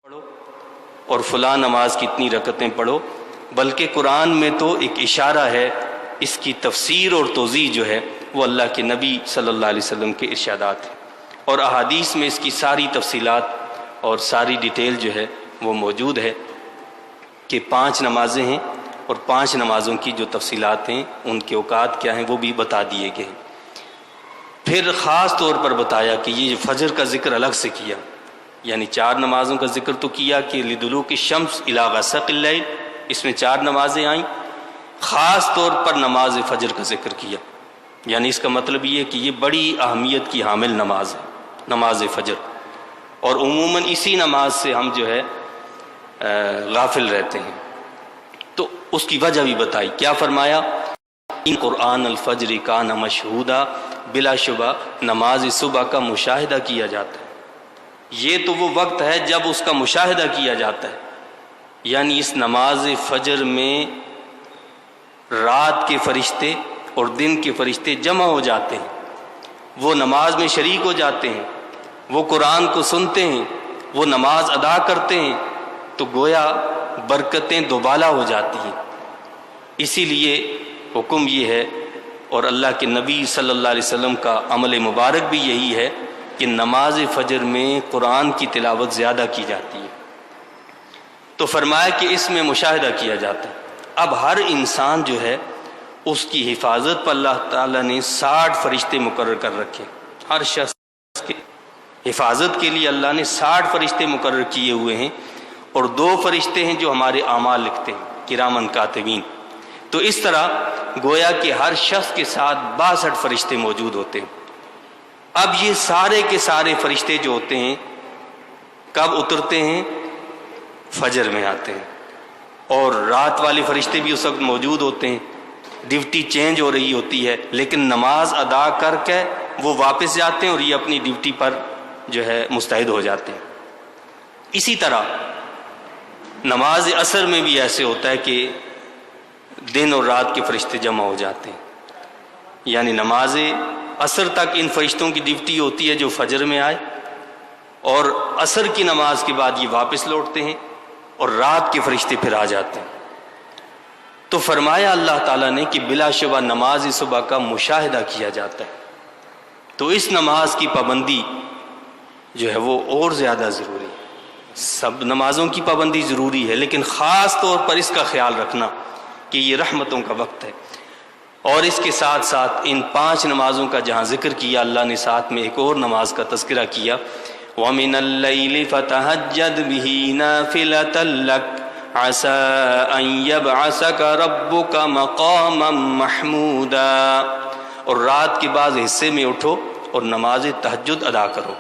پڑھو اور فلاں نماز کی اتنی رکعتیں پڑھو، بلکہ قرآن میں تو ایک اشارہ ہے، اس کی تفسیر اور توضیح جو ہے وہ اللہ کے نبی صلی اللہ علیہ وسلم کے ارشادات ہیں، اور احادیث میں اس کی ساری تفصیلات اور ساری ڈیٹیل جو ہے وہ موجود ہے کہ 5 نمازیں ہیں اور 5 نمازوں کی جو تفصیلات ہیں، ان کے اوقات کیا ہیں، وہ بھی بتا دیے گئے ہیں۔ پھر خاص طور پر بتایا کہ یہ فجر کا ذکر الگ سے کیا، یعنی 4 نمازوں کا ذکر تو کیا کہ لدلوک الشمس الی غسق اللیل، اس میں 4 نمازیں آئیں، خاص طور پر نماز فجر کا ذکر کیا، یعنی اس کا مطلب یہ کہ یہ بڑی اہمیت کی حامل نماز ہے نماز فجر، اور عموماً اسی نماز سے ہم جو ہے غافل رہتے ہیں۔ تو اس کی وجہ بھی بتائی، کیا فرمایا؟ ان قرآن الفجر کان مشہودا، بلا شبہ نماز صبح کا مشاہدہ کیا جاتا ہے، یہ تو وہ وقت ہے جب اس کا مشاہدہ کیا جاتا ہے، یعنی اس نماز فجر میں رات کے فرشتے اور دن کے فرشتے جمع ہو جاتے ہیں، وہ نماز میں شریک ہو جاتے ہیں، وہ قرآن کو سنتے ہیں، وہ نماز ادا کرتے ہیں، تو گویا برکتیں دوبالا ہو جاتی ہیں۔ اسی لیے حکم یہ ہے، اور اللہ کے نبی صلی اللہ علیہ وسلم کا عمل مبارک بھی یہی ہے کہ نماز فجر میں قرآن کی تلاوت زیادہ کی جاتی ہے، تو فرمایا کہ اس میں مشاہدہ کیا جاتا ہے۔ اب ہر انسان جو ہے اس کی حفاظت پر اللہ تعالیٰ نے 60 فرشتے مقرر کر رکھے، ہر شخص کے حفاظت کے لیے اللہ نے 60 فرشتے مقرر کیے ہوئے ہیں، اور 2 فرشتے ہیں جو ہمارے اعمال لکھتے ہیں، کرامن کاتبین۔ تو اس طرح گویا کہ ہر شخص کے ساتھ 62 فرشتے موجود ہوتے ہیں۔ اب یہ سارے کے سارے فرشتے جو ہوتے ہیں کب اترتے ہیں؟ فجر میں آتے ہیں، اور رات والے فرشتے بھی اس وقت موجود ہوتے ہیں، ڈیوٹی چینج ہو رہی ہوتی ہے، لیکن نماز ادا کر کے وہ واپس جاتے ہیں اور یہ اپنی ڈیوٹی پر جو ہے مستعد ہو جاتے ہیں۔ اسی طرح نماز عصر میں بھی ایسے ہوتا ہے کہ دن اور رات کے فرشتے جمع ہو جاتے ہیں، یعنی نماز عصر تک ان فرشتوں کی ڈیوٹی ہوتی ہے جو فجر میں آئے، اور عصر کی نماز کے بعد یہ واپس لوٹتے ہیں اور رات کے فرشتے پھر آ جاتے ہیں۔ تو فرمایا اللہ تعالیٰ نے کہ بلا شبہ نماز صبح کا مشاہدہ کیا جاتا ہے، تو اس نماز کی پابندی جو ہے وہ اور زیادہ ضروری ہے۔ سب نمازوں کی پابندی ضروری ہے، لیکن خاص طور پر اس کا خیال رکھنا کہ یہ رحمتوں کا وقت ہے، اور اس کے ساتھ ساتھ ان 5 نمازوں کا جہاں ذکر کیا، اللہ نے ساتھ میں ایک اور نماز کا تذکرہ کیا، وَمِنَ اللَّيْلِ فَتَهَجَّدْ بِهِ نَافِلَةً لَكَ عَسَىٰ أَن يَبْعَثَكَ رَبُّكَ مَقَامًا مَحْمُودًا، اور رات کے بعض حصے میں اٹھو اور نماز تہجد ادا کرو۔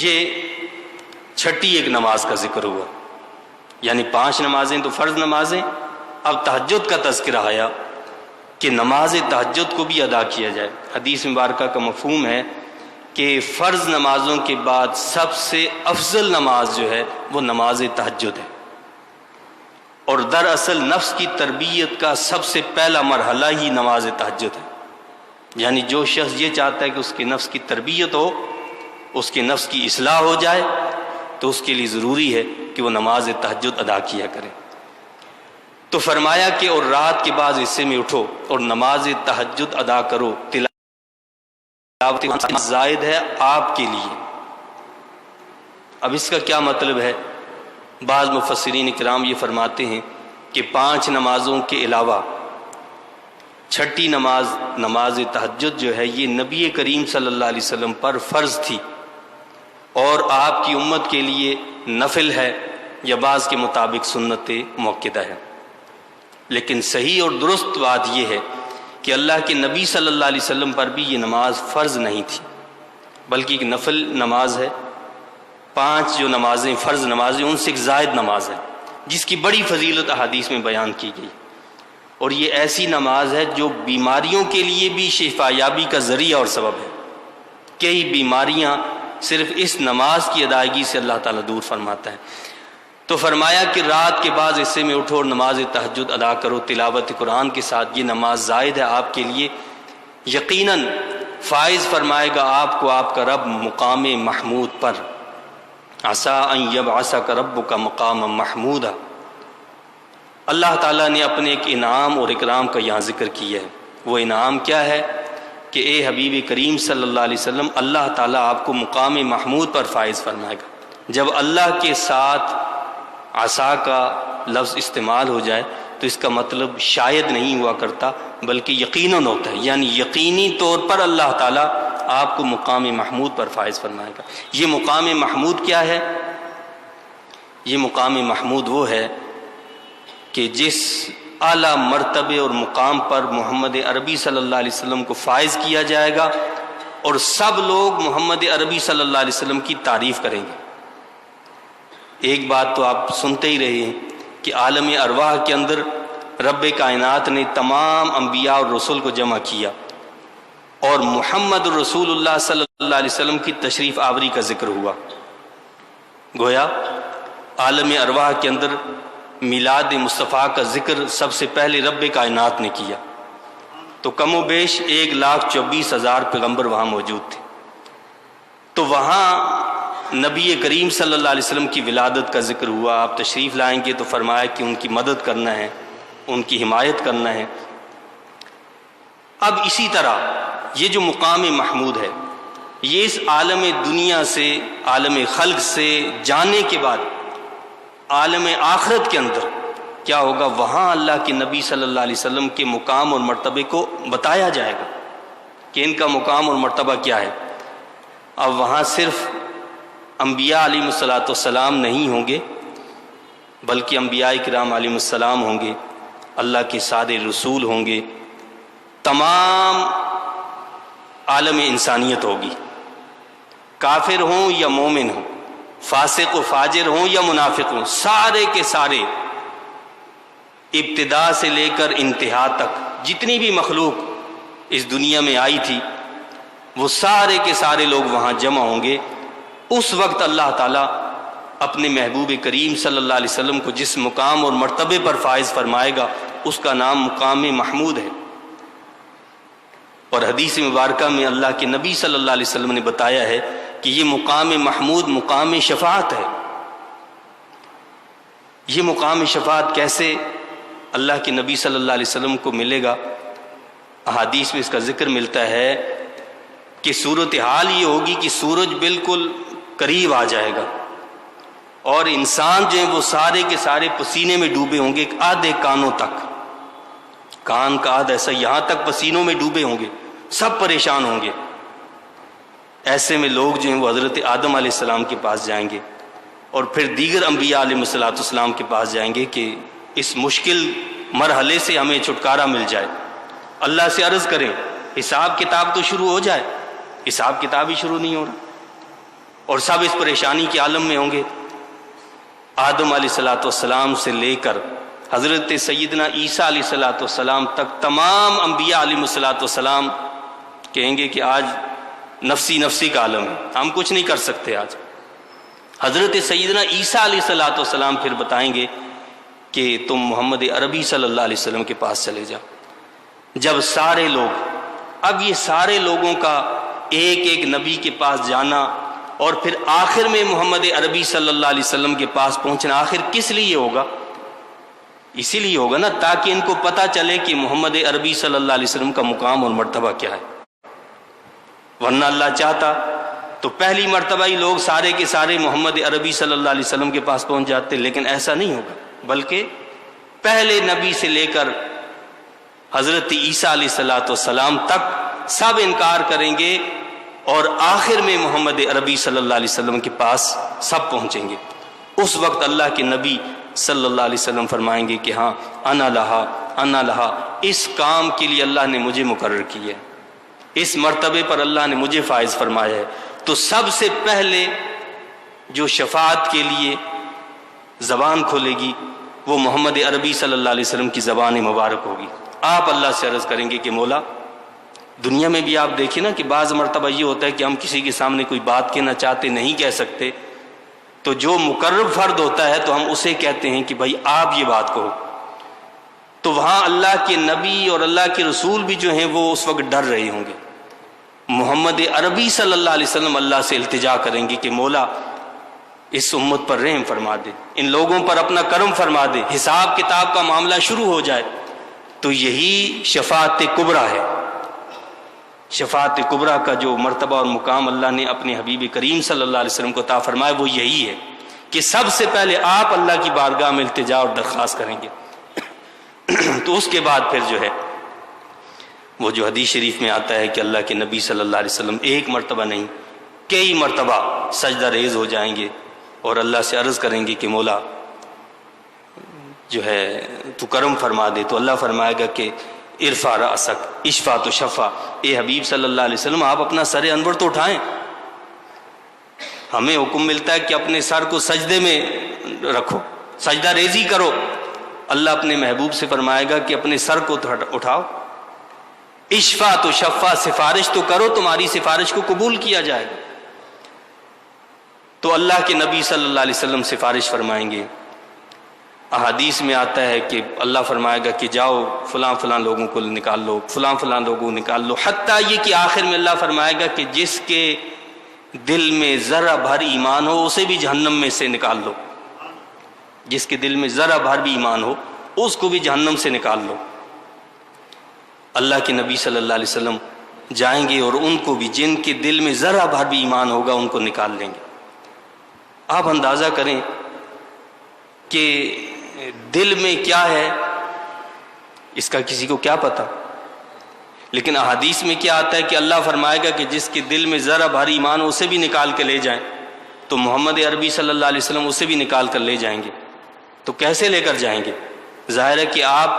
یہ چھٹی ایک نماز کا ذکر ہوا، یعنی 5 نمازیں تو فرض نمازیں، اب تہجد کا تذکرہ آیا کہ نماز تہجد کو بھی ادا کیا جائے۔ حدیث مبارکہ کا مفہوم ہے کہ فرض نمازوں کے بعد سب سے افضل نماز جو ہے وہ نماز تہجد ہے، اور دراصل نفس کی تربیت کا سب سے پہلا مرحلہ ہی نماز تہجد ہے، یعنی جو شخص یہ چاہتا ہے کہ اس کے نفس کی تربیت ہو، اس کے نفس کی اصلاح ہو جائے، تو اس کے لیے ضروری ہے کہ وہ نماز تہجد ادا کیا کرے۔ تو فرمایا کہ اور رات کے بعد حصے میں اٹھو اور نماز تہجد ادا کرو، تلاوت زائد ہے آپ کے لیے۔ اب اس کا کیا مطلب ہے؟ بعض مفسرین کرام یہ فرماتے ہیں کہ 5 نمازوں کے علاوہ چھٹی نماز، نماز تہجد جو ہے، یہ نبی کریم صلی اللہ علیہ وسلم پر فرض تھی، اور آپ کی امت کے لیے نفل ہے، یا بعض کے مطابق سنت مؤکدہ ہے۔ لیکن صحیح اور درست بات یہ ہے کہ اللہ کے نبی صلی اللہ علیہ وسلم پر بھی یہ نماز فرض نہیں تھی، بلکہ ایک نفل نماز ہے۔ 5 جو نمازیں فرض نمازیں، ان سے ایک زائد نماز ہے جس کی بڑی فضیلت احادیث میں بیان کی گئی، اور یہ ایسی نماز ہے جو بیماریوں کے لیے بھی شفا یابی کا ذریعہ اور سبب ہے۔ کئی بیماریاں صرف اس نماز کی ادائیگی سے اللہ تعالیٰ دور فرماتا ہے۔ تو فرمایا کہ رات کے بعض حصے میں اٹھو اور نماز تہجد ادا کرو تلاوت قرآن کے ساتھ، یہ نماز زائد ہے آپ کے لیے، یقیناً فائز فرمائے گا آپ کو آپ کا رب مقام محمود پر، عسیٰ ان یبعثک ربک مقاما محمودا۔ اللہ تعالیٰ نے اپنے ایک انعام اور اکرام کا یہاں ذکر کیا ہے۔ وہ انعام کیا ہے کہ اے حبیب کریم صلی اللہ علیہ وسلم، اللہ تعالیٰ آپ کو مقام محمود پر فائز فرمائے گا۔ جب اللہ کے ساتھ عسیٰ کا لفظ استعمال ہو جائے تو اس کا مطلب شاید نہیں ہوا کرتا بلکہ یقیناً ہوتا ہے، یعنی یقینی طور پر اللہ تعالیٰ آپ کو مقام محمود پر فائز فرمائے گا۔ یہ مقام محمود کیا ہے؟ یہ مقام محمود وہ ہے کہ جس اعلیٰ مرتبے اور مقام پر محمد عربی صلی اللہ علیہ وسلم کو فائز کیا جائے گا اور سب لوگ محمد عربی صلی اللہ علیہ وسلم کی تعریف کریں گے۔ ایک بات تو آپ سنتے ہی رہے ہیں کہ عالم ارواح کے اندر رب کائنات نے تمام انبیاء اور رسول کو جمع کیا اور محمد رسول اللہ صلی اللہ علیہ وسلم کی تشریف آوری کا ذکر ہوا۔ گویا عالم ارواح کے اندر میلاد مصطفیٰ کا ذکر سب سے پہلے رب کائنات نے کیا، تو کم و بیش 1,24,000 پیغمبر وہاں موجود تھے۔ تو وہاں نبی کریم صلی اللہ علیہ وسلم کی ولادت کا ذکر ہوا۔ آپ تشریف لائیں گے تو فرمایا کہ ان کی مدد کرنا ہے، ان کی حمایت کرنا ہے۔ اب اسی طرح یہ جو مقام محمود ہے، یہ اس عالم دنیا سے، عالم خلق سے جانے کے بعد عالم آخرت کے اندر کیا ہوگا؟ وہاں اللہ کے نبی صلی اللہ علیہ وسلم کے مقام اور مرتبے کو بتایا جائے گا کہ ان کا مقام اور مرتبہ کیا ہے۔ اب وہاں صرف انبیاء علیہ السلام نہیں ہوں گے بلکہ انبیاء کرام علیہ السلام ہوں گے، اللہ کے سارے رسول ہوں گے، تمام عالم انسانیت ہوگی، کافر ہوں یا مومن ہوں، فاسق و فاجر ہوں یا منافق ہوں، سارے کے سارے ابتدا سے لے کر انتہا تک جتنی بھی مخلوق اس دنیا میں آئی تھی وہ سارے کے سارے لوگ وہاں جمع ہوں گے۔ اس وقت اللہ تعالیٰ اپنے محبوب کریم صلی اللہ علیہ وسلم کو جس مقام اور مرتبے پر فائز فرمائے گا اس کا نام مقام محمود ہے۔ اور حدیث مبارکہ میں اللہ کے نبی صلی اللہ علیہ وسلم نے بتایا ہے کہ یہ مقام محمود مقام شفاعت ہے۔ یہ مقام شفاعت کیسے اللہ کے نبی صلی اللہ علیہ وسلم کو ملے گا؟ احادیث میں اس کا ذکر ملتا ہے کہ صورتحال یہ ہوگی کہ سورج بالکل قریب آ جائے گا اور انسان جو ہیں وہ سارے کے سارے پسینے میں ڈوبے ہوں گے، آدھے کانوں تک، کان کا آدھا ایسا یہاں تک پسینوں میں ڈوبے ہوں گے، سب پریشان ہوں گے۔ ایسے میں لوگ جو ہیں وہ حضرت آدم علیہ السلام کے پاس جائیں گے اور پھر دیگر انبیاء علیہ السلام کے پاس جائیں گے کہ اس مشکل مرحلے سے ہمیں چھٹکارا مل جائے۔ اللہ سے عرض کریں حساب کتاب تو شروع ہو جائے، حساب کتاب ہی شروع نہیں ہو رہا اور سب اس پریشانی کے عالم میں ہوں گے۔ آدم علیہ السلام سے لے کر حضرت سیدنا عیسیٰ علیہ السلام تک تمام انبیاء علیہ السلام کہیں گے کہ آج نفسی نفسی کا عالم ہے، ہم کچھ نہیں کر سکتے آج۔ حضرت سیدنا عیسیٰ علیہ السلام پھر بتائیں گے کہ تم محمد عربی صلی اللہ علیہ وسلم کے پاس چلے جاؤ۔ جب سارے لوگ، اب یہ سارے لوگوں کا ایک ایک نبی کے پاس جانا اور پھر آخر میں محمد عربی صلی اللہ علیہ وسلم کے پاس پہنچنا، آخر کس لیے ہوگا؟ اسی لیے ہوگا نا تاکہ ان کو پتہ چلے کہ محمد عربی صلی اللہ علیہ وسلم کا مقام اور مرتبہ کیا ہے۔ ورنہ اللہ چاہتا تو پہلی مرتبہ ہی لوگ سارے کے سارے محمد عربی صلی اللہ علیہ وسلم کے پاس پہنچ جاتے، لیکن ایسا نہیں ہوگا، بلکہ پہلے نبی سے لے کر حضرت عیسیٰ علیہ السلام تک سب انکار کریں گے اور آخر میں محمد عربی صلی اللہ علیہ وسلم کے پاس سب پہنچیں گے۔ اس وقت اللہ کے نبی صلی اللہ علیہ وسلم فرمائیں گے کہ ہاں انا لہا، اس کام کے لیے اللہ نے مجھے مقرر کیا ہے، اس مرتبے پر اللہ نے مجھے فائز فرمایا ہے۔ تو سب سے پہلے جو شفاعت کے لیے زبان کھولے گی وہ محمد عربی صلی اللہ علیہ وسلم کی زبان مبارک ہوگی۔ آپ اللہ سے عرض کریں گے کہ مولا، دنیا میں بھی آپ دیکھیں نا کہ بعض مرتبہ یہ ہوتا ہے کہ ہم کسی کے سامنے کوئی بات کہنا چاہتے نہیں کہہ سکتے، تو جو مقرب فرد ہوتا ہے تو ہم اسے کہتے ہیں کہ بھائی آپ یہ بات کہو۔ تو وہاں اللہ کے نبی اور اللہ کے رسول بھی جو ہیں وہ اس وقت ڈر رہے ہوں گے۔ محمد عربی صلی اللہ علیہ وسلم اللہ سے التجا کریں گے کہ مولا، اس امت پر رحم فرما دے، ان لوگوں پر اپنا کرم فرما دے، حساب کتاب کا معاملہ شروع ہو جائے، تو یہی شفاعت کبریٰ ہے۔ شفاعت کبریٰ کا جو مرتبہ اور مقام اللہ نے اپنے حبیب کریم صلی اللہ علیہ وسلم کو عطا فرمایا وہ یہی ہے کہ سب سے پہلے آپ اللہ کی بارگاہ میں التجا اور درخواست کریں گے، تو اس کے بعد پھر جو ہے وہ جو حدیث شریف میں آتا ہے کہ اللہ کے نبی صلی اللہ علیہ وسلم ایک مرتبہ نہیں کئی مرتبہ سجدہ ریز ہو جائیں گے اور اللہ سے عرض کریں گے کہ مولا جو ہے تو کرم فرما دے، تو اللہ فرمائے گا کہ ارفع رأسک اشفع تو شفع، اے حبیب صلی اللہ علیہ وسلم آپ اپنا سر انور تو اٹھائیں، ہمیں حکم ملتا ہے کہ اپنے سر کو سجدے میں رکھو، سجدہ ریزی کرو، اللہ اپنے محبوب سے فرمائے گا کہ اپنے سر کو اٹھاؤ، اشفع تو شفع، سفارش تو کرو، تمہاری سفارش کو قبول کیا جائے گا۔ تو اللہ کے نبی صلی اللہ علیہ وسلم سفارش فرمائیں گے، احادیث میں آتا ہے کہ اللہ فرمائے گا کہ جاؤ فلاں فلاں لوگوں کو نکال لو، فلاں فلاں لوگوں کو نکال لو، حتیٰ یہ کہ آخر میں اللہ فرمائے گا کہ جس کے دل میں ذرہ بھر ایمان ہو اسے بھی جہنم میں سے نکال لو، جس کے دل میں ذرہ بھر بھی ایمان ہو اس کو بھی جہنم سے نکال لو۔ اللہ کے نبی صلی اللہ علیہ وسلم جائیں گے اور ان کو بھی جن کے دل میں ذرہ بھر بھی ایمان ہوگا ان کو نکال لیں گے۔ آپ اندازہ کریں کہ دل میں کیا ہے اس کا کسی کو کیا پتا، لیکن احادیث میں کیا آتا ہے کہ اللہ فرمائے گا کہ جس کے دل میں ذرہ بھر ایمان ہو اسے بھی نکال کے لے جائیں، تو محمد عربی صلی اللہ علیہ وسلم اسے بھی نکال کر لے جائیں گے۔ تو کیسے لے کر جائیں گے؟ ظاہر ہے کہ آپ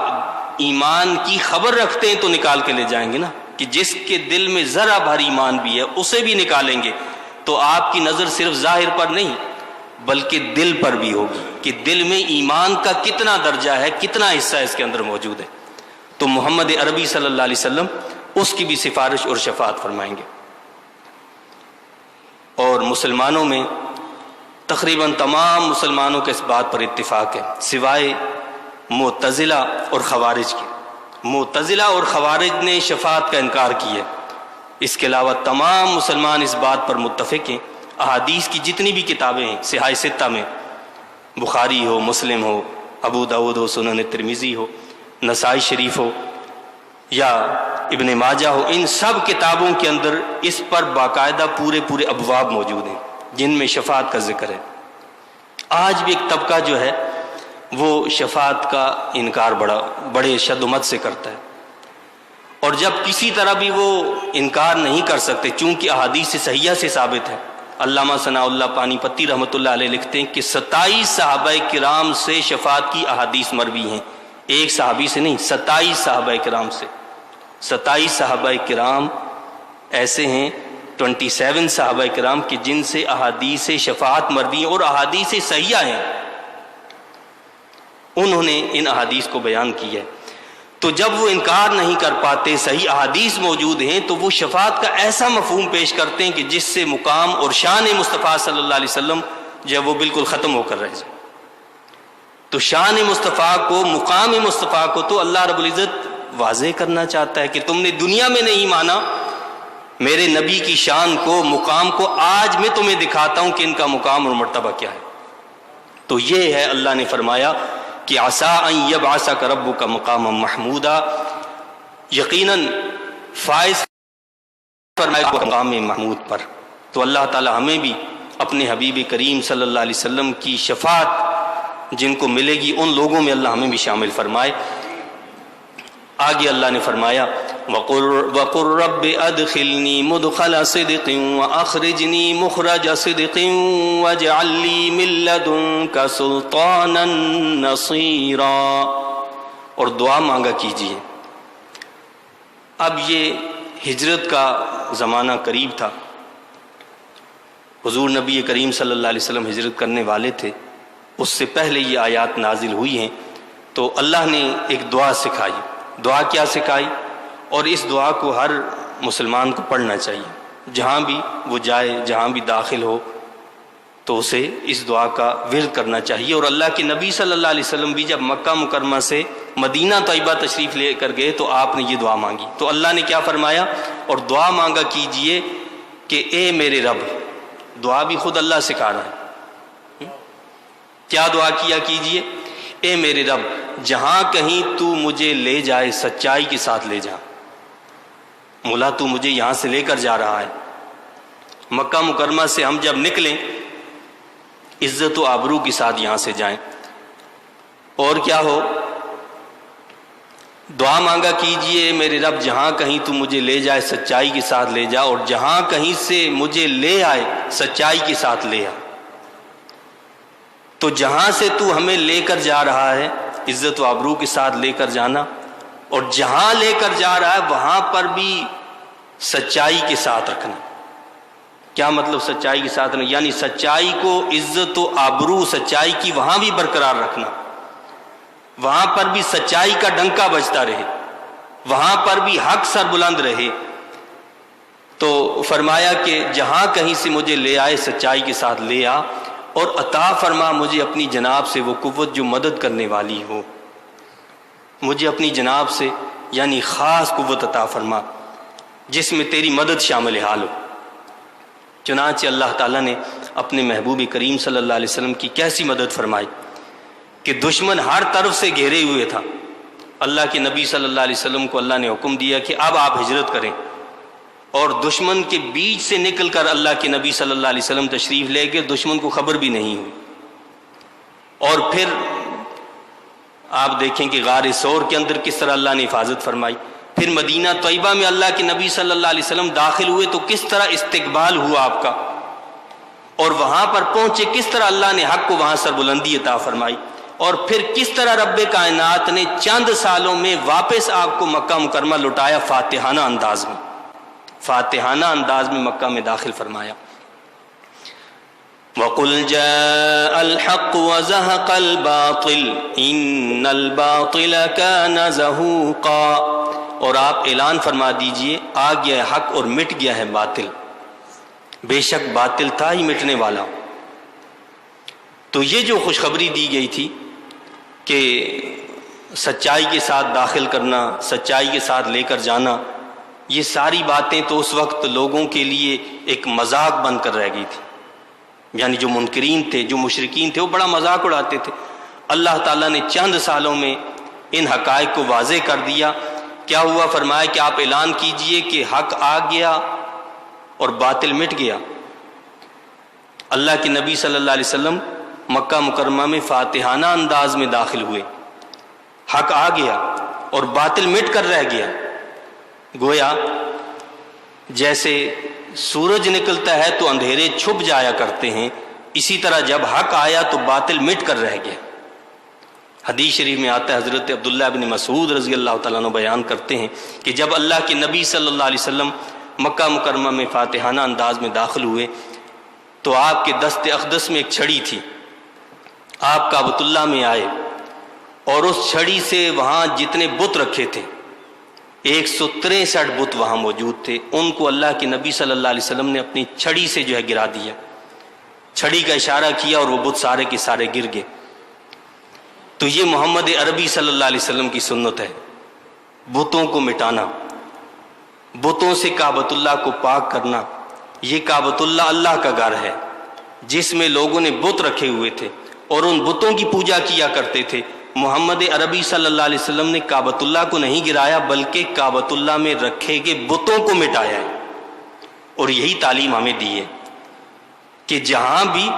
ایمان کی خبر رکھتے ہیں تو نکال کے لے جائیں گے نا، کہ جس کے دل میں ذرہ بھر ایمان بھی ہے اسے بھی نکالیں گے، تو آپ کی نظر صرف ظاہر پر نہیں بلکہ دل پر بھی ہوگی کہ دل میں ایمان کا کتنا درجہ ہے، کتنا حصہ اس کے اندر موجود ہے۔ تو محمد عربی صلی اللہ علیہ وسلم اس کی بھی سفارش اور شفاعت فرمائیں گے۔ اور مسلمانوں میں تقریباً تمام مسلمانوں کے اس بات پر اتفاق ہے سوائے معتزلہ اور خوارج کے۔ معتزلہ اور خوارج نے شفاعت کا انکار کیا ہے، اس کے علاوہ تمام مسلمان اس بات پر متفق ہیں۔ احادیث کی جتنی بھی کتابیں ہیں صحاح ستہ میں، بخاری ہو، مسلم ہو، ابو داؤد ہو، سنن ترمذی ہو، نسائی شریف ہو یا ابن ماجہ ہو، ان سب کتابوں کے اندر اس پر باقاعدہ پورے ابواب موجود ہیں جن میں شفاعت کا ذکر ہے۔ آج بھی ایک طبقہ جو ہے وہ شفاعت کا انکار بڑے شد و مت سے کرتا ہے، اور جب کسی طرح بھی وہ انکار نہیں کر سکتے چونکہ احادیث صحیحہ سے ثابت ہے۔ علامہ ثناء اللہ پانی پتی رحمۃ اللہ علیہ لکھتے ہیں کہ 27 صحابہ کرام سے شفاعت کی احادیث مروی ہیں، ایک صحابی سے نہیں، 27 صحابہ کرام سے۔ 27 صحابہ کرام ایسے ہیں، 27 صحابہ کرام کہ جن سے احادیث شفاعت مروی ہیں اور احادیث صحیحہ ہیں، انہوں نے ان احادیث کو بیان کیا ہے۔ تو جب وہ انکار نہیں کر پاتے، صحیح احادیث موجود ہیں، تو وہ شفاعت کا ایسا مفہوم پیش کرتے ہیں کہ جس سے مقام اور شان مصطفیٰ صلی اللہ علیہ وسلم جو ہے وہ بالکل ختم ہو کر رہ جائے۔ تو شان مصطفیٰ کو، مقام مصطفیٰ کو تو اللہ رب العزت واضح کرنا چاہتا ہے کہ تم نے دنیا میں نہیں مانا میرے نبی کی شان کو، مقام کو، آج میں تمہیں دکھاتا ہوں کہ ان کا مقام اور مرتبہ کیا ہے۔ تو یہ ہے اللہ نے فرمایا کہ عسیٰ ان یبعثک ربک مقاما محمودا، یقیناً فائز فرمائے مقام محمود پر۔ تو اللہ تعالی ہمیں بھی اپنے حبیب کریم صلی اللہ علیہ وسلم کی شفاعت جن کو ملے گی ان لوگوں میں اللہ ہمیں بھی شامل فرمائے۔ آگے اللہ نے فرمایا وَقُلْ رَبِّ أَدْخِلْنِي مُدْخَلَ صِدْقٍ وَأَخْرِجْنِي مُخْرَجَ صِدْقٍ وَاجْعَلْ لِي مِن لَّدُنكَ سُلْطَانًا نَصِيرًا، اور دعا مانگا کیجیے۔ اب یہ ہجرت کا زمانہ قریب تھا، حضور نبی کریم صلی اللہ علیہ وسلم ہجرت کرنے والے تھے، اس سے پہلے یہ آیات نازل ہوئی ہیں۔ تو اللہ نے ایک دعا سکھائی۔ دعا کیا سکھائی؟ اور اس دعا کو ہر مسلمان کو پڑھنا چاہیے، جہاں بھی وہ جائے، جہاں بھی داخل ہو تو اسے اس دعا کا ورد کرنا چاہیے۔ اور اللہ کے نبی صلی اللہ علیہ وسلم بھی جب مکہ مکرمہ سے مدینہ طیبہ تشریف لے کر گئے تو آپ نے یہ دعا مانگی۔ تو اللہ نے کیا فرمایا؟ اور دعا مانگا کیجئے کہ اے میرے رب، دعا بھی خود اللہ سکھا رہا ہے کیا دعا کیا کیجئے؟ اے میرے رب جہاں کہیں تو مجھے لے جائے سچائی کے ساتھ لے جا۔ مولا تو مجھے یہاں سے لے کر جا رہا ہے، مکہ مکرمہ سے ہم جب نکلیں عزت و آبرو کے ساتھ یہاں سے جائیں۔ اور کیا ہو؟ دعا مانگا کیجئے میرے رب جہاں کہیں تو مجھے لے جائے سچائی کے ساتھ لے جا، اور جہاں کہیں سے مجھے لے آئے سچائی کے ساتھ لے آ۔ تو جہاں سے تو ہمیں لے کر جا رہا ہے عزت و آبرو کے ساتھ لے کر جانا، اور جہاں لے کر جا رہا ہے وہاں پر بھی سچائی کے ساتھ رکھنا۔ کیا مطلب سچائی کے ساتھ رکھنا؟ یعنی سچائی کو عزت و آبرو سچائی کی وہاں بھی برقرار رکھنا، وہاں پر بھی سچائی کا ڈنکا بجتا رہے، وہاں پر بھی حق سر بلند رہے۔ تو فرمایا کہ جہاں کہیں سے مجھے لے آئے سچائی کے ساتھ لے آ، اور عطا فرما مجھے اپنی جناب سے وہ قوت جو مدد کرنے والی ہو، مجھے اپنی جناب سے یعنی خاص قوت عطا فرما جس میں تیری مدد شامل حال ہو۔ چنانچہ اللہ تعالیٰ نے اپنے محبوب کریم صلی اللہ علیہ وسلم کی کیسی مدد فرمائی کہ دشمن ہر طرف سے گھیرے ہوئے تھا۔ اللہ کے نبی صلی اللہ علیہ وسلم کو اللہ نے حکم دیا کہ اب آپ ہجرت کریں، اور دشمن کے بیچ سے نکل کر اللہ کے نبی صلی اللہ علیہ وسلم تشریف لے گئے، دشمن کو خبر بھی نہیں ہوئی۔ اور پھر آپ دیکھیں کہ غار ثور کے اندر کس طرح اللہ نے حفاظت فرمائی، پھر مدینہ طیبہ میں اللہ کے نبی صلی اللہ علیہ وسلم داخل ہوئے تو کس طرح استقبال ہوا آپ کا، اور وہاں پر پہنچے کس طرح اللہ نے حق کو وہاں سر بلندی عطا فرمائی، اور پھر کس طرح رب کائنات نے چند سالوں میں واپس آپ کو مکہ مکرمہ لوٹایا، فاتحانہ انداز میں، فاتحانہ انداز میں مکہ میں داخل فرمایا۔ وَقُلْ جَاءَ الْحَقُّ وَزَهَقَ الْبَاطِلُ إِنَّ الْبَاطِلَ كَانَ زَهُوقًا، اور آپ اعلان فرما دیجئے آ گیا ہے حق اور مٹ گیا ہے باطل، بے شک باطل تھا ہی مٹنے والا۔ تو یہ جو خوشخبری دی گئی تھی کہ سچائی کے ساتھ داخل کرنا، سچائی کے ساتھ لے کر جانا، یہ ساری باتیں تو اس وقت لوگوں کے لیے ایک مذاق بن کر رہ گئی تھی، یعنی جو منکرین تھے، جو مشرکین تھے، وہ بڑا مذاق اڑاتے تھے۔ اللہ تعالیٰ نے چند سالوں میں ان حقائق کو واضح کر دیا۔ کیا ہوا؟ فرمایا کہ آپ اعلان کیجئے کہ حق آ گیا اور باطل مٹ گیا۔ اللہ کے نبی صلی اللہ علیہ وسلم مکہ مکرمہ میں فاتحانہ انداز میں داخل ہوئے، حق آ گیا اور باطل مٹ کر رہ گیا۔ گویا جیسے سورج نکلتا ہے تو اندھیرے چھپ جایا کرتے ہیں، اسی طرح جب حق آیا تو باطل مٹ کر رہ گیا۔ حدیث شریف میں آتا ہے، حضرت عبداللہ بن مسعود رضی اللہ تعالیٰ عنہ بیان کرتے ہیں کہ جب اللہ کے نبی صلی اللہ علیہ وسلم مکہ مکرمہ میں فاتحانہ انداز میں داخل ہوئے تو آپ کے دست اقدس میں ایک چھڑی تھی، آپ کعبۃ اللہ میں آئے اور اس چھڑی سے وہاں جتنے بت رکھے تھے 163 بت وہاں موجود تھے، ان کو اللہ کے نبی صلی اللہ علیہ وسلم نے اپنی چھڑی سے جو ہے گرا دیا، چھڑی کا اشارہ کیا اور وہ بت سارے کے سارے گر گئے۔ تو یہ محمد عربی صلی اللہ علیہ وسلم کی سنت ہے، بتوں کو مٹانا، بتوں سے کعبۃ اللہ کو پاک کرنا۔ یہ کعبۃ اللہ اللہ کا گھر ہے جس میں لوگوں نے بت رکھے ہوئے تھے اور ان بتوں کی پوجا کیا کرتے تھے۔ محمد عربی صلی اللہ علیہ وسلم نے کعبۃ اللہ کو نہیں گرایا بلکہ کعبۃ اللہ میں رکھے گئے بتوں کو مٹایا ہے، اور یہی تعلیم ہمیں دی ہے کہ جہاں بھی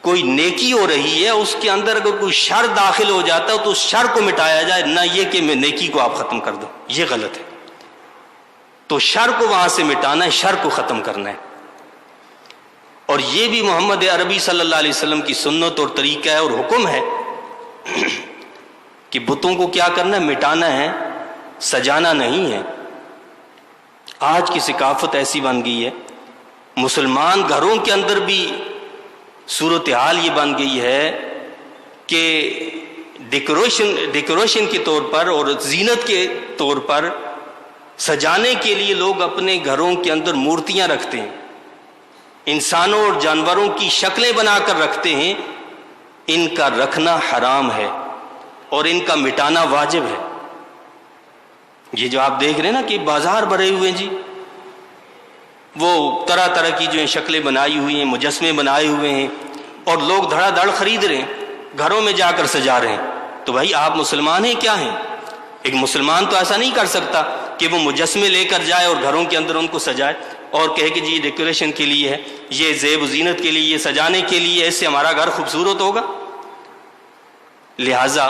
کوئی نیکی ہو رہی ہے اس کے اندر اگر کوئی شر داخل ہو جاتا ہے تو اس شر کو مٹایا جائے، نہ یہ کہ میں نیکی کو آپ ختم کر دو، یہ غلط ہے۔ تو شر کو وہاں سے مٹانا ہے، شر کو ختم کرنا ہے، اور یہ بھی محمد عربی صلی اللہ علیہ وسلم کی سنت اور طریقہ ہے اور حکم ہے کہ بتوں کو کیا کرنا ہے؟ مٹانا ہے، سجانا نہیں ہے۔ آج کی ثقافت ایسی بن گئی ہے، مسلمان گھروں کے اندر بھی صورتحال یہ بن گئی ہے کہ ڈیکوریشن کے طور پر اور زینت کے طور پر سجانے کے لیے لوگ اپنے گھروں کے اندر مورتیاں رکھتے ہیں، انسانوں اور جانوروں کی شکلیں بنا کر رکھتے ہیں۔ ان کا رکھنا حرام ہے اور ان کا مٹانا واجب ہے۔ یہ جو آپ دیکھ رہے ہیں نا کہ بازار بھرے ہوئے ہیں جی، وہ طرح طرح کی جو شکلیں بنائی ہوئی ہیں، مجسمے بنائے ہوئے ہیں، اور لوگ دھڑا دھڑ خرید رہے ہیں، گھروں میں جا کر سجا رہے ہیں، تو بھائی آپ مسلمان ہیں کیا ہیں؟ ایک مسلمان تو ایسا نہیں کر سکتا کہ وہ مجسمے لے کر جائے اور گھروں کے اندر ان کو سجائے اور کہے کہ جی ڈیکوریشن کے لیے ہے، یہ زیب و زینت کے لیے، یہ سجانے کے لیے، اس سے ہمارا گھر خوبصورت ہوگا۔ لہٰذا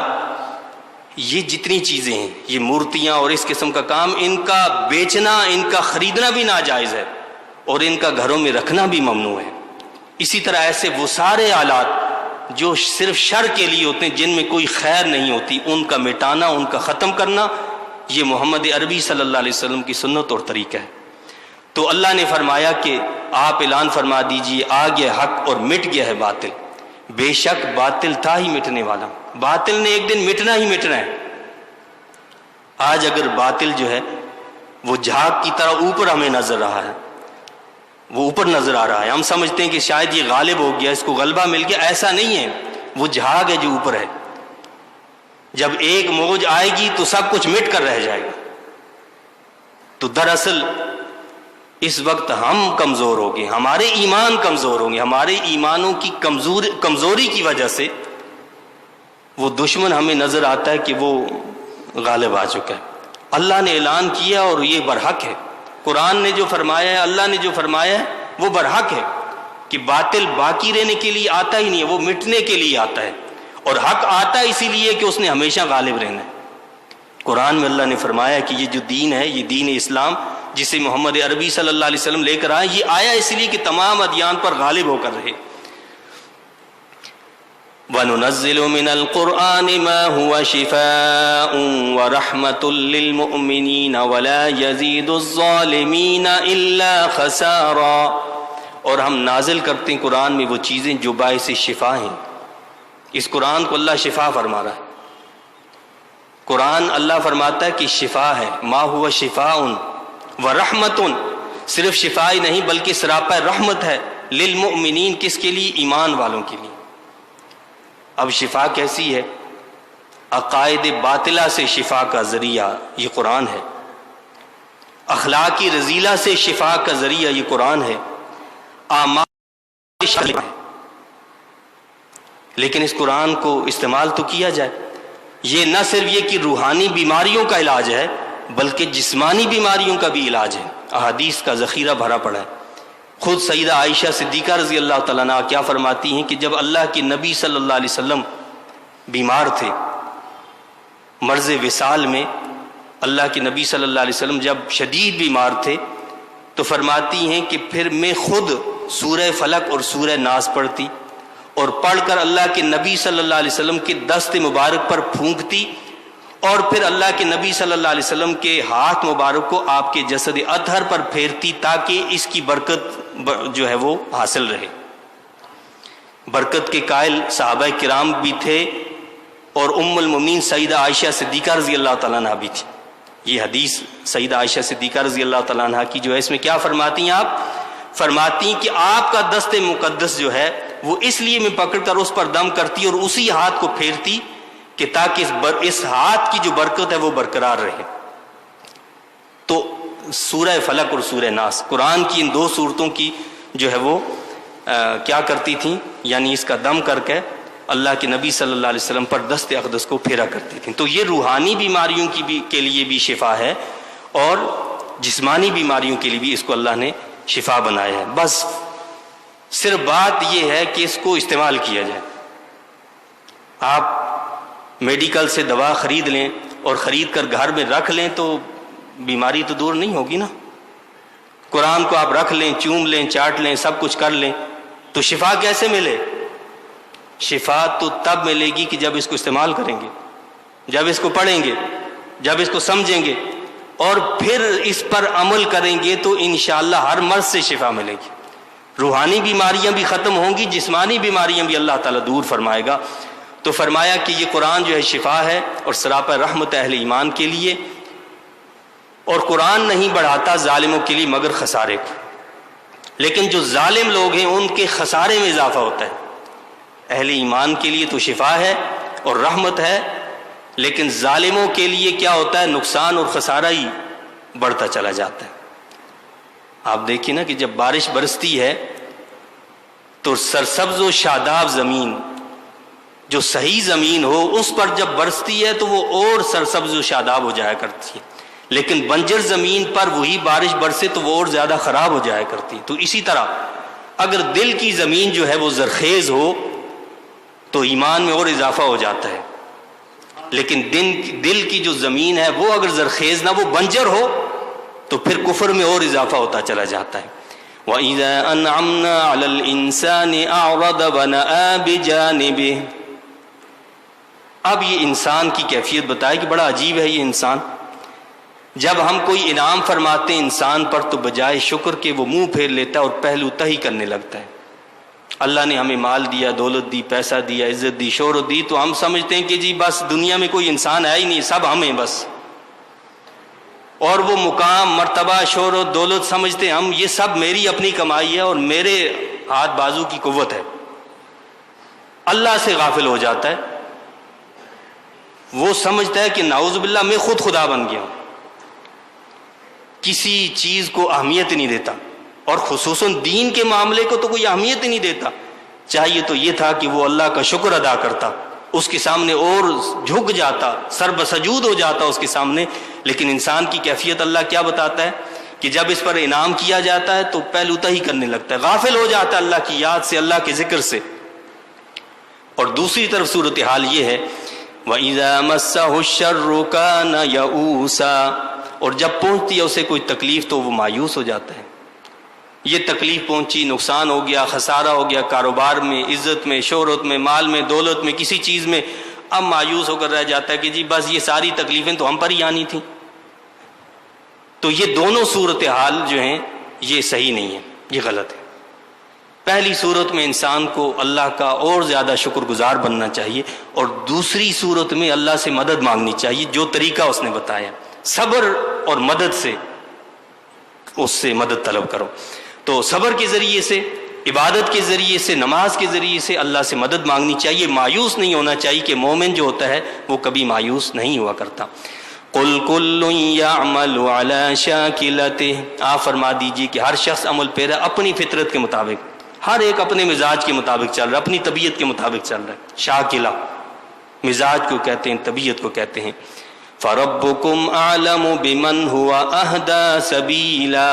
یہ جتنی چیزیں ہیں، یہ مورتیاں اور اس قسم کا کام، ان کا بیچنا، ان کا خریدنا بھی ناجائز ہے اور ان کا گھروں میں رکھنا بھی ممنوع ہے۔ اسی طرح ایسے وہ سارے آلات جو صرف شر کے لیے ہوتے ہیں، جن میں کوئی خیر نہیں ہوتی، ان کا مٹانا، ان کا ختم کرنا، یہ محمد عربی صلی اللہ علیہ وسلم کی سنت اور طریقہ ہے۔ تو اللہ نے فرمایا کہ آپ اعلان فرما دیجئے آ گیا حق اور مٹ گیا ہے باطل۔ بے شک باطل تھا ہی مٹنے والا، باطل نے ایک دن مٹنا ہی مٹنا ہے۔ آج اگر باطل جو ہے وہ جھاگ کی طرح اوپر ہمیں نظر رہا ہے، وہ اوپر نظر آ رہا ہے، ہم سمجھتے ہیں کہ شاید یہ غالب ہو گیا، اس کو غلبہ مل گیا، ایسا نہیں ہے، وہ جھاگ ہے جو اوپر ہے۔ جب ایک موج آئے گی تو سب کچھ مٹ کر رہ جائے گا۔ تو دراصل اس وقت ہم کمزور ہو گئے، ہمارے ایمان کمزور ہوں گے، ہمارے ایمانوں کی کمزوری کی وجہ سے وہ دشمن ہمیں نظر آتا ہے کہ وہ غالب آ چکا ہے۔ اللہ نے اعلان کیا اور یہ برحق ہے، قرآن نے جو فرمایا ہے، اللہ نے جو فرمایا ہے وہ برحق ہے کہ باطل باقی رہنے کے لیے آتا ہی نہیں ہے، وہ مٹنے کے لیے آتا ہے، اور حق آتا ہے اسی لیے کہ اس نے ہمیشہ غالب رہنا ہے۔ قرآن میں اللہ نے فرمایا کہ یہ جو دین ہے، یہ دین اسلام جسے محمد عربی صلی اللہ علیہ وسلم لے کر آئے، یہ آیا اس لیے کہ تمام ادیان پر غالب ہو کر رہے۔ وَنُنَزِّلُ مِنَ الْقُرْآنِ مَا هُوَ شِفَاءٌ وَرَحْمَةٌ لِّلْمُؤْمِنِينَ وَلَا يَزِيدُ الظَّالِمِينَ إِلَّا خَسَارًا، اور ہم نازل کرتے ہیں قرآن میں وہ چیزیں جو باعث شفا ہیں۔ اس قرآن کو اللہ شفا فرما رہا ہے۔ قرآن اللہ فرماتا ہے کہ شفا ہے، ما هو شفاء ورحمۃ، صرف شفا ہی نہیں بلکہ سراپا رحمت ہے، للمؤمنین، کس کے لیے؟ ایمان والوں کے لیے۔ اب شفا کیسی ہے؟ عقائد باطلہ سے شفا کا ذریعہ یہ قرآن ہے، اخلاقی رذیلہ سے شفا کا ذریعہ یہ قرآن ہے، اعمال ہے، لیکن اس قرآن کو استعمال تو کیا جائے۔ یہ نہ صرف یہ کہ روحانی بیماریوں کا علاج ہے بلکہ جسمانی بیماریوں کا بھی علاج ہے۔ احادیث کا ذخیرہ بھرا پڑا ہے۔ خود سیدہ عائشہ صدیقہ رضی اللہ تعالیٰ عنہ کیا فرماتی ہیں کہ جب اللہ کے نبی صلی اللہ علیہ وسلم بیمار تھے، مرض وصال میں، اللہ کے نبی صلی اللہ علیہ وسلم جب شدید بیمار تھے تو فرماتی ہیں کہ پھر میں خود سورہ فلق اور سورہ ناس پڑھتی اور پڑھ کر اللہ کے نبی صلی اللہ علیہ وسلم کے دست مبارک پر پھونکتی اور پھر اللہ کے نبی صلی اللہ علیہ وسلم کے ہاتھ مبارک کو آپ کے جسد اطہر پر پھیرتی تاکہ اس کی برکت جو ہے وہ حاصل رہے۔ برکت کے قائل صحابہ کرام بھی تھے اور ام المومنین سیدہ عائشہ صدیقہ رضی اللہ تعالیٰ عنہ بھی تھی۔ یہ حدیث سیدہ عائشہ صدیقہ رضی اللہ تعالیٰ عنہ کی جو ہے، اس میں کیا فرماتی ہیں آپ؟ فرماتی ہیں کہ آپ کا دست مقدس جو ہے وہ اس لیے میں پکڑ کر اس پر دم کرتی اور اسی ہاتھ کو پھیرتی کہ تاکہ اس ہاتھ کی جو برکت ہے وہ برقرار رہے۔ تو سورہ فلق اور سورہ ناس، قرآن کی ان دو سورتوں کی جو ہے وہ کیا کرتی تھیں، یعنی اس کا دم کر کے اللہ کے نبی صلی اللہ علیہ وسلم پر دست اقدس کو پھیرا کرتی تھیں۔ تو یہ روحانی بیماریوں کے لیے بھی شفا ہے اور جسمانی بیماریوں کے لیے بھی اس کو اللہ نے شفا بنایا ہے۔ بس صرف بات یہ ہے کہ اس کو استعمال کیا جائے۔ آپ میڈیکل سے دوا خرید لیں اور خرید کر گھر میں رکھ لیں تو بیماری تو دور نہیں ہوگی نا۔ قرآن کو آپ رکھ لیں، چوم لیں، چاٹ لیں، سب کچھ کر لیں تو شفا کیسے ملے؟ شفا تو تب ملے گی کہ جب اس کو استعمال کریں گے، جب اس کو پڑھیں گے، جب اس کو سمجھیں گے اور پھر اس پر عمل کریں گے تو انشاءاللہ ہر مرض سے شفا ملے گی۔ روحانی بیماریاں بھی ختم ہوں گی، جسمانی بیماریاں بھی اللہ تعالیٰ دور فرمائے گا۔ تو فرمایا کہ یہ قرآن جو ہے شفا ہے اور سراپا رحمت اہل ایمان کے لیے، اور قرآن نہیں بڑھاتا ظالموں کے لیے مگر خسارے کو، لیکن جو ظالم لوگ ہیں ان کے خسارے میں اضافہ ہوتا ہے۔ اہل ایمان کے لیے تو شفا ہے اور رحمت ہے، لیکن ظالموں کے لیے کیا ہوتا ہے؟ نقصان اور خسارہ ہی بڑھتا چلا جاتا ہے۔ آپ دیکھیے نا کہ جب بارش برستی ہے تو سرسبز و شاداب زمین جو صحیح زمین ہو اس پر جب برستی ہے تو وہ اور سرسبز و شاداب ہو جایا کرتی ہے، لیکن بنجر زمین پر وہی بارش برسے تو وہ اور زیادہ خراب ہو جایا کرتی ہے۔ تو اسی طرح اگر دل کی زمین جو ہے وہ زرخیز ہو تو ایمان میں اور اضافہ ہو جاتا ہے، لیکن دل کی جو زمین ہے وہ اگر زرخیز نہ، وہ بنجر ہو تو پھر کفر میں اور اضافہ ہوتا چلا جاتا ہے۔ وَإِذَا أَنْعَمْنَا عَلَى الْإِنسَانِ أَعْرَضَ وَنَأَىٰ بِجَانِبِهِ۔ اب یہ انسان کی کیفیت بتائے کہ بڑا عجیب ہے یہ انسان، جب ہم کوئی انعام فرماتے ہیں انسان پر تو بجائے شکر کے وہ منہ پھیر لیتا ہے اور پہلو تہی کرنے لگتا ہے۔ اللہ نے ہمیں مال دیا، دولت دی، پیسہ دیا، عزت دی، شہرت دی، تو ہم سمجھتے ہیں کہ جی بس دنیا میں کوئی انسان ہے ہی نہیں، سب ہم ہیں بس، اور وہ مقام، مرتبہ، شہرت، دولت سمجھتے ہیں ہم یہ سب میری اپنی کمائی ہے اور میرے ہاتھ بازو کی قوت ہے۔ اللہ سے غافل ہو جاتا ہے، وہ سمجھتا ہے کہ نعوذ باللہ میں خود خدا بن گیا ہوں، کسی چیز کو اہمیت ہی نہیں دیتا، اور خصوصاً دین کے معاملے کو تو کوئی اہمیت ہی نہیں دیتا۔ چاہیے تو یہ تھا کہ وہ اللہ کا شکر ادا کرتا، اس کے سامنے اور جھک جاتا، سر بسجود ہو جاتا اس کے سامنے، لیکن انسان کی کیفیت اللہ کیا بتاتا ہے کہ جب اس پر انعام کیا جاتا ہے تو پہلو تہی کرنے لگتا ہے، غافل ہو جاتا ہے اللہ کی یاد سے، اللہ کے ذکر سے۔ اور دوسری طرف صورتحال یہ ہے وَإِذَا مَسَّهُ الشَّرُّ كَانَ يَئُوسًا، اور جب پہنچتی ہے اسے کوئی تکلیف تو وہ مایوس ہو جاتا ہے۔ یہ تکلیف پہنچی، نقصان ہو گیا، خسارہ ہو گیا، کاروبار میں، عزت میں، شہرت میں، مال میں، دولت میں، کسی چیز میں، اب مایوس ہو کر رہ جاتا ہے کہ جی بس یہ ساری تکلیفیں تو ہم پر ہی آنی تھیں۔ تو یہ دونوں صورتحال جو ہیں یہ صحیح نہیں ہے، یہ غلط ہے۔ پہلی صورت میں انسان کو اللہ کا اور زیادہ شکر گزار بننا چاہیے، اور دوسری صورت میں اللہ سے مدد مانگنی چاہیے، جو طریقہ اس نے بتایا، صبر اور مدد سے اس سے مدد طلب کرو۔ تو صبر کے ذریعے سے، عبادت کے ذریعے سے، نماز کے ذریعے سے اللہ سے مدد مانگنی چاہیے، مایوس نہیں ہونا چاہیے، کہ مومن جو ہوتا ہے وہ کبھی مایوس نہیں ہوا کرتا۔ قُلْ كُلٌّ يَعْمَلُ عَلَى شَاكِلَتِهِ، آپ فرما دیجئے کہ ہر شخص عمل پیرا اپنی فطرت کے مطابق، ہر ایک اپنے مزاج کے مطابق چل رہا ہے، اپنی طبیعت کے مطابق چل رہا ہے۔ شاکلہ مزاج کو کہتے ہیں، طبیعت کو کہتے ہیں۔ فَرَبُّكُمْ أَعْلَمُ بِمَنْ هُوَ أَهْدَى سَبِيلًا،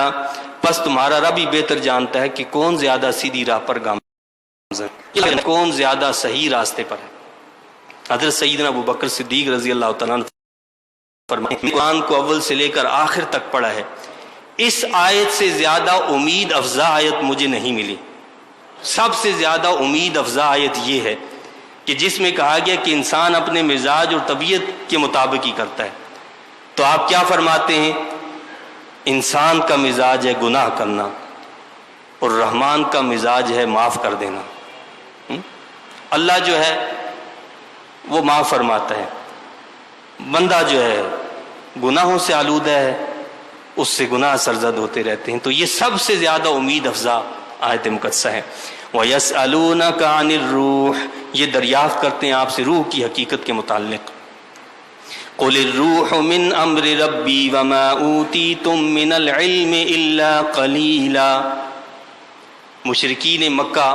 پس تمہارا رب ہی بہتر جانتا ہے کہ کون زیادہ سیدھی راہ پر گامزن، کون زیادہ صحیح راستے پر ہے۔ حضرت سیدنا ابوبکر صدیق رضی اللہ تعالیٰ عنہ فرمائے، قرآن کو اول سے لے کر آخر تک پڑھا ہے، اس آیت سے زیادہ امید افزا آیت مجھے نہیں ملی۔ سب سے زیادہ امید افزا آیت یہ ہے کہ جس میں کہا گیا کہ انسان اپنے مزاج اور طبیعت کے مطابق ہی کرتا ہے۔ تو آپ کیا فرماتے ہیں؟ انسان کا مزاج ہے گناہ کرنا، اور رحمان کا مزاج ہے معاف کر دینا۔ اللہ جو ہے وہ معاف فرماتا ہے، بندہ جو ہے گناہوں سے آلودہ ہے، اس سے گناہ سرزد ہوتے رہتے ہیں۔ تو یہ سب سے زیادہ امید افزا آیت مقدسہ ہے۔ وَيَسْأَلُونَكَ عَنِ الرُّوحِ، یہ دریافت کرتے ہیں آپ سے روح کی حقیقت کے متعلق۔ قُلِ الرُّوحُ مِنْ أَمْرِ رَبِّي وَمَا أُوتِيتُم مِّنَ الْعِلْمِ إِلَّا قَلِيلًا۔ مشرکین مکہ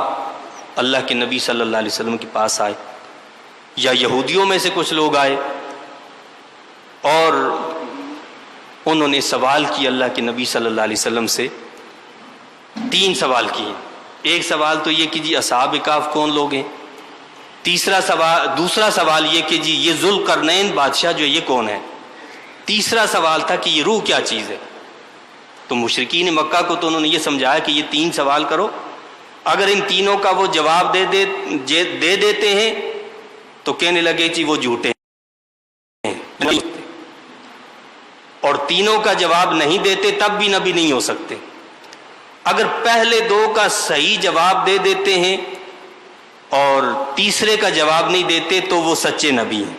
اللہ کے نبی صلی اللہ علیہ وسلم کے پاس آئے، یا یہودیوں میں سے کچھ لوگ آئے، اور انہوں نے سوال کیا اللہ کے نبی صلی اللہ علیہ وسلم سے۔ 3 سوال کیے۔ ایک سوال تو یہ کہ جی اصحاب کہف کون لوگ ہیں، دوسرا سوال یہ کہ جی یہ ذوالقرنین بادشاہ جو یہ کون ہے، تیسرا سوال تھا کہ یہ روح کیا چیز ہے۔ تو مشرکین مکہ کو تو انہوں نے یہ سمجھایا کہ یہ 3 سوال کرو، اگر ان تینوں کا وہ جواب دے دیتے ہیں تو کہنے لگے جی وہ جھوٹے ہیں، اور تینوں کا جواب نہیں دیتے تب بھی نبی نہیں ہو سکتے۔ اگر پہلے 2 کا صحیح جواب دے دیتے ہیں اور تیسرے کا جواب نہیں دیتے تو وہ سچے نبی ہیں۔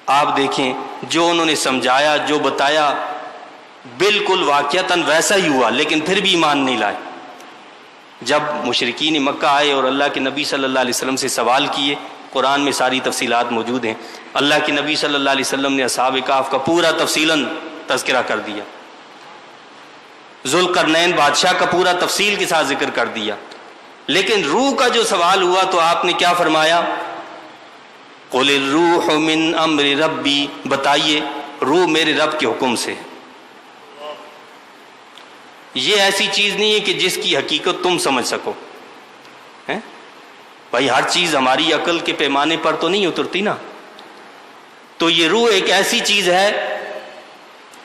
آپ دیکھیں جو انہوں نے سمجھایا، جو بتایا، بالکل واقعتاً ویسا ہی ہوا، لیکن پھر بھی ایمان نہیں لائے۔ جب مشرکین مکہ آئے اور اللہ کے نبی صلی اللہ علیہ وسلم سے سوال کیے، قرآن میں ساری تفصیلات موجود ہیں، اللہ کے نبی صلی اللہ علیہ وسلم نے اصحاب کہف کا پورا تفصیلاً تذکرہ کر دیا۔ ذوالقرنین بادشاہ کا پورا تفصیل کے ساتھ ذکر کر دیا، لیکن روح کا جو سوال ہوا تو آپ نے کیا فرمایا؟ قل الروح من امر ربی، بتائیے روح میرے رب کے حکم سے۔ یہ ایسی چیز نہیں ہے کہ جس کی حقیقت تم سمجھ سکو، بھائی ہر چیز ہماری عقل کے پیمانے پر تو نہیں اترتی نا، تو یہ روح ایک ایسی چیز ہے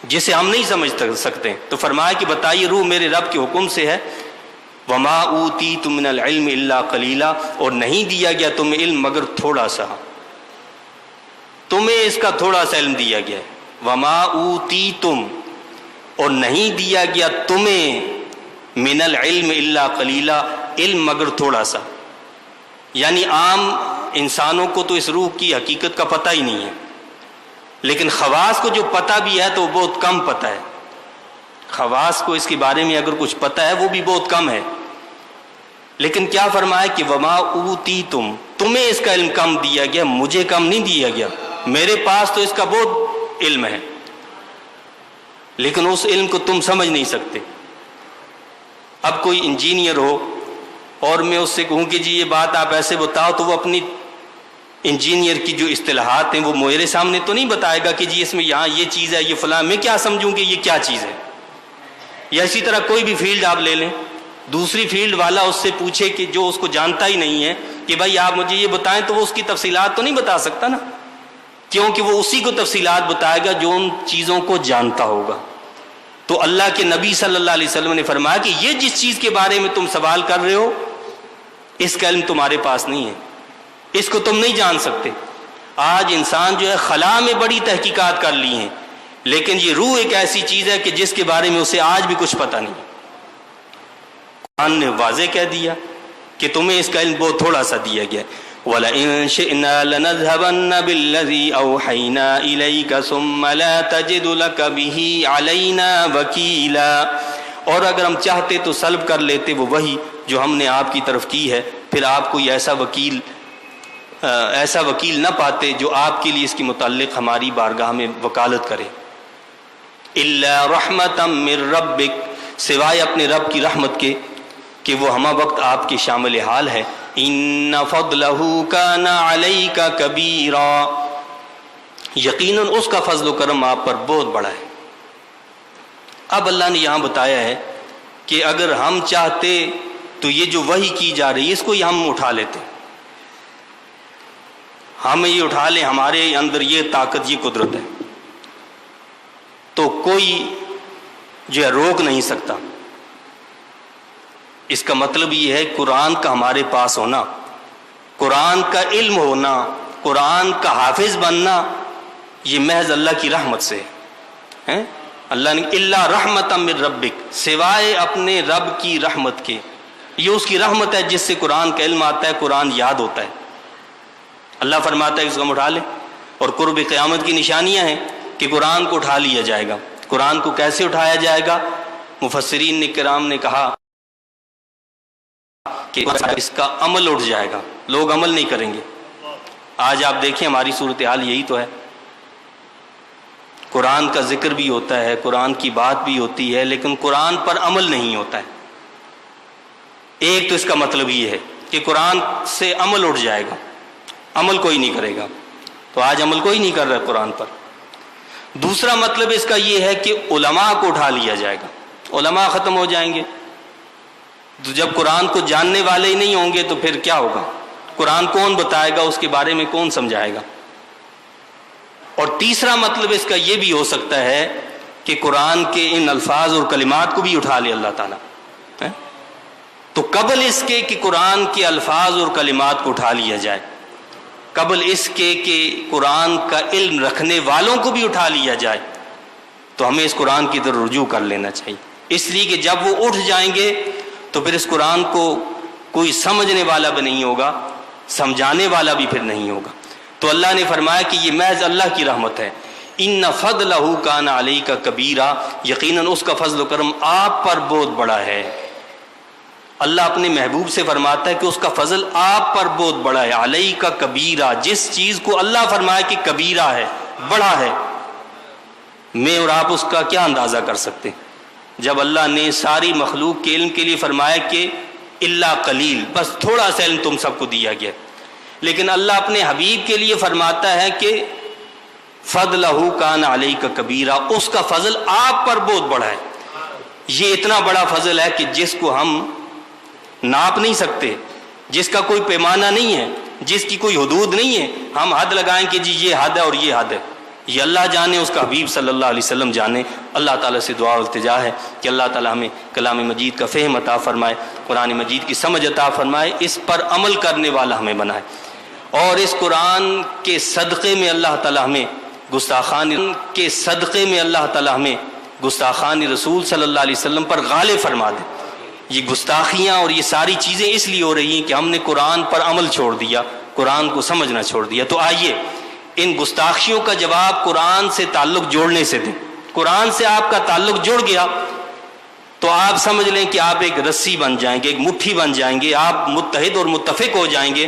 جسے ہم نہیں سمجھ سکتے، تو فرمایا کہ بتائیے روح میرے رب کے حکم سے ہے۔ وما اوتیتم من العلم الا قلیلا، اور نہیں دیا گیا تمہیں علم مگر تھوڑا سا، تمہیں اس کا تھوڑا سا علم دیا گیا ہے۔ وما اوتیتم، اور نہیں دیا گیا تمہیں من العلم الا قلیلا، علم مگر تھوڑا سا، یعنی عام انسانوں کو تو اس روح کی حقیقت کا پتہ ہی نہیں ہے، لیکن خواص کو جو پتہ بھی ہے تو وہ بہت کم پتہ ہے، خواص کو اس کے بارے میں اگر کچھ پتہ ہے وہ بھی بہت کم ہے۔ لیکن کیا فرمایا کہ وما اوتیتم، تمہیں اس کا علم کم دیا گیا، مجھے کم نہیں دیا گیا، میرے پاس تو اس کا بہت علم ہے، لیکن اس علم کو تم سمجھ نہیں سکتے۔ اب کوئی انجینئر ہو اور میں اس سے کہوں کہ جی یہ بات آپ ایسے بتاؤ، تو وہ اپنی انجینئر کی جو اصطلاحات ہیں وہ میرے سامنے تو نہیں بتائے گا کہ جی اس میں یہاں یہ چیز ہے، یہ فلاں، میں کیا سمجھوں کہ یہ کیا چیز ہے۔ یا اسی طرح کوئی بھی فیلڈ آپ لے لیں، دوسری فیلڈ والا اس سے پوچھے کہ جو اس کو جانتا ہی نہیں ہے کہ بھائی آپ مجھے یہ بتائیں، تو وہ اس کی تفصیلات تو نہیں بتا سکتا نا، کیونکہ وہ اسی کو تفصیلات بتائے گا جو ان چیزوں کو جانتا ہوگا۔ تو اللہ کے نبی صلی اللہ علیہ وسلم نے فرمایا کہ یہ جس چیز کے بارے میں تم سوال کر رہے ہو اس کا علم تمہارے پاس نہیں ہے، اس کو تم نہیں جان سکتے۔ آج انسان جو ہے خلا میں بڑی تحقیقات کر لی ہیں، لیکن یہ روح ایک ایسی چیز ہے کہ جس کے بارے میں اسے آج بھی کچھ پتہ نہیں۔ قرآن نے واضح کہہ دیا کہ تمہیں اس کا علم بہت تھوڑا سا دیا گیا۔ وَلَئِن شِئْنَا لَنَذْهَبَنَّ بِالَّذِي أَوْحَيْنَا إِلَيْكَ ثُمَّ لَا تَجِدُ لَكَ بِهِ عَلَيْنَا وَكِيلًا، اور اگر ہم چاہتے تو سلب کر لیتے وہ وحی جو ہم نے آپ کی طرف کی ہے، پھر آپ کوئی ایسا وکیل نہ پاتے جو آپ کے لیے اس کے متعلق ہماری بارگاہ میں وکالت کرے۔ إِلَّا رَحْمَةً مِّن رَبِّكَ، سوائے اپنے رب کی رحمت کے کہ وہ ہمہ وقت آپ کے شامل حال ہے۔ إِنَّ فَضْلَهُ كَانَ عَلَيْكَ كَبِيرًا، یقیناً اس کا فضل و کرم آپ پر بہت بڑا ہے۔ اب اللہ نے یہاں بتایا ہے کہ اگر ہم چاہتے تو یہ جو وحی کی جا رہی ہے اس کو ہی ہم اٹھا لیتے، ہم یہ اٹھا لیں، ہمارے اندر یہ طاقت، یہ قدرت ہے، تو کوئی جو ہے روک نہیں سکتا۔ اس کا مطلب یہ ہے قرآن کا ہمارے پاس ہونا، قرآن کا علم ہونا، قرآن کا حافظ بننا، یہ محض اللہ کی رحمت سے ہے۔ اللہ نے الا رحمۃ من ربک، سوائے اپنے رب کی رحمت کے، یہ اس کی رحمت ہے جس سے قرآن کا علم آتا ہے، قرآن یاد ہوتا ہے۔ اللہ فرماتا ہے اس کو ہم اٹھا لیں، اور قرب قیامت کی نشانیاں ہیں کہ قرآن کو اٹھا لیا جائے گا۔ قرآن کو کیسے اٹھایا جائے گا؟ مفسرین کرام نے کہا کہ اس کا عمل اٹھ جائے گا، لوگ عمل نہیں کریں گے۔ آج آپ دیکھیں ہماری صورتحال یہی تو ہے، قرآن کا ذکر بھی ہوتا ہے، قرآن کی بات بھی ہوتی ہے، لیکن قرآن پر عمل نہیں ہوتا ہے۔ ایک تو اس کا مطلب یہ ہے کہ قرآن سے عمل اٹھ جائے گا، عمل کوئی نہیں کرے گا، تو آج عمل کوئی نہیں کر رہا قرآن پر۔ دوسرا مطلب اس کا یہ ہے کہ علماء کو اٹھا لیا جائے گا، علماء ختم ہو جائیں گے، تو جب قرآن کو جاننے والے ہی نہیں ہوں گے تو پھر کیا ہوگا؟ قرآن کون بتائے گا، اس کے بارے میں کون سمجھائے گا؟ اور تیسرا مطلب اس کا یہ بھی ہو سکتا ہے کہ قرآن کے ان الفاظ اور کلمات کو بھی اٹھا لے اللہ تعالیٰ۔ تو قبل اس کے کہ قرآن کے الفاظ اور کلمات کو اٹھا لیا جائے، قبل اس کے کہ قرآن کا علم رکھنے والوں کو بھی اٹھا لیا جائے، تو ہمیں اس قرآن کی طرف رجوع کر لینا چاہیے، اس لیے کہ جب وہ اٹھ جائیں گے تو پھر اس قرآن کو کوئی سمجھنے والا بھی نہیں ہوگا، سمجھانے والا بھی پھر نہیں ہوگا۔ تو اللہ نے فرمایا کہ یہ محض اللہ کی رحمت ہے۔ ان فضلہ کان علیک کبیرا، یقیناً اس کا فضل و کرم آپ پر بہت بڑا ہے۔ اللہ اپنے محبوب سے فرماتا ہے کہ اس کا فضل آپ پر بہت بڑا ہے۔ علیک کبیرا، جس چیز کو اللہ فرمایا کہ کبیرہ ہے، بڑا ہے، میں اور آپ اس کا کیا اندازہ کر سکتے ہیں؟ جب اللہ نے ساری مخلوق کے علم کے لیے فرمایا کہ الا قلیل، بس تھوڑا سا علم تم سب کو دیا گیا، لیکن اللہ اپنے حبیب کے لیے فرماتا ہے کہ فضلہ کان علیک کبیرہ، اس کا فضل آپ پر بہت بڑا ہے۔ یہ اتنا بڑا فضل ہے کہ جس کو ہم ناپ نہیں سکتے، جس کا کوئی پیمانہ نہیں ہے، جس کی کوئی حدود نہیں ہے۔ ہم حد لگائیں کہ جی یہ حد ہے اور یہ حد ہے، یہ اللہ جانے، اس کا حبیب صلی اللہ علیہ وسلم جانے۔ اللہ تعالیٰ سے دعا و التجا ہے کہ اللہ تعالیٰ ہمیں کلام مجید کا فہم عطا فرمائے، قرآن مجید کی سمجھ عطا فرمائے، اس پر عمل کرنے والا ہمیں بنائے، اور اس قرآن کے صدقے میں اللہ تعالیٰ ہمیں گستاخان رسول صلی اللہ علیہ وسلم پر غالب فرما دے۔ یہ گستاخیاں اور یہ ساری چیزیں اس لیے ہو رہی ہیں کہ ہم نے قرآن پر عمل چھوڑ دیا، قرآن کو سمجھنا چھوڑ دیا۔ تو آئیے ان گستاخیوں کا جواب قرآن سے تعلق جوڑنے سے دیں۔ قرآن سے آپ کا تعلق جڑ گیا تو آپ سمجھ لیں کہ آپ ایک رسی بن جائیں گے، ایک مٹھی بن جائیں گے، آپ متحد اور متفق ہو جائیں گے